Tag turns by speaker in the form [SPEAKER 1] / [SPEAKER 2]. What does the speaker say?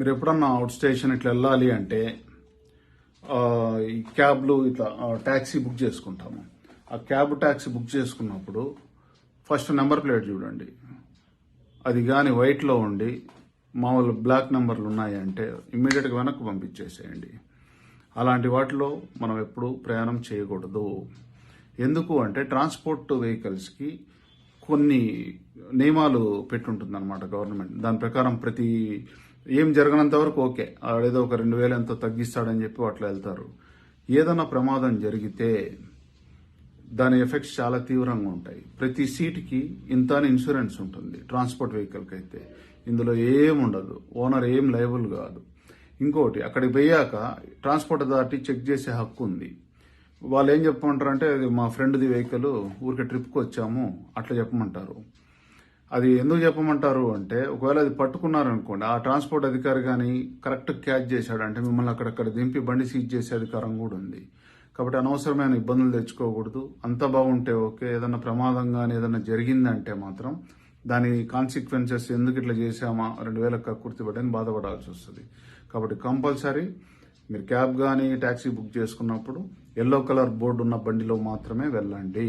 [SPEAKER 1] మీరు ఎప్పుడన్నా out station ఇట్లా వెళ్ళాలి అంటే ఈ క్యాబ్లు ఇట్లా ట్యాక్సీ బుక్ చేసుకుంటాము. ఆ క్యాబ్ ట్యాక్సీ బుక్ చేసుకున్నప్పుడు ఫస్ట్ నెంబర్ ప్లేట్ చూడండి. అది కానీ వైట్లో ఉండి మామూలు బ్లాక్ నెంబర్లు ఉన్నాయంటే ఇమ్మీడియట్గా వెనక్కి పంపించేసేయండి. అలాంటి వాటిలో మనం ఎప్పుడూ ప్రయాణం చేయకూడదు. ఎందుకు అంటే ట్రాన్స్పోర్ట్ వెహికల్స్కి కొన్ని నియమాలు పెట్టుంటుందన్నమాట గవర్నమెంట్. దాని ప్రకారం ప్రతి ఏం జరగనంత వరకు ఓకే, ఆడేదో ఒక 2,000 ఎంతో తగ్గిస్తాడని చెప్పి అట్లా వెళ్తారు. ఏదైనా ప్రమాదం జరిగితే దాని ఎఫెక్ట్స్ చాలా తీవ్రంగా ఉంటాయి. ప్రతి సీటుకి ఇంత అని ఇన్సూరెన్స్ ఉంటుంది. ట్రాన్స్పోర్ట్ వెహికల్కి అయితే ఇందులో ఏముండదు, ఓనర్ ఏం లయబుల్ కాదు. ఇంకోటి, అక్కడికి పోయాక ట్రాన్స్పోర్ట్ అథారిటీ చెక్ చేసే హక్కు ఉంది. వాళ్ళు ఏం చెప్పమంటారు అంటే, అది మా ఫ్రెండ్ది వెహికల్, ఊరికే ట్రిప్కి వచ్చాము అట్లా చెప్పమంటారు. అది ఎందుకు చెప్పమంటారు అంటే, ఒకవేళ అది పట్టుకున్నారనుకోండి, ఆ ట్రాన్స్పోర్ట్ అధికారి కానీ కరెక్ట్ క్యాచ్ చేశాడంటే మిమ్మల్ని అక్కడక్కడ దింపి బండి సీజ్ చేసే అధికారం కూడా ఉంది. కాబట్టి అనవసరమైన ఇబ్బందులు తెచ్చుకోకూడదు. అంత బాగుంటే ఓకే. ఏదైనా ప్రమాదం కానీ ఏదైనా జరిగిందంటే మాత్రం దాని కాన్సిక్వెన్సెస్ ఎందుకు ఇట్లా చేసామా, 2,000 కక్కుర్తిపడని బాధపడాల్సి వస్తుంది. కాబట్టి కంపల్సరీ మీరు క్యాబ్ కానీ ట్యాక్సీ బుక్ చేసుకున్నప్పుడు ఎల్లో కలర్ బోర్డు ఉన్న బండిలో మాత్రమే వెళ్ళండి.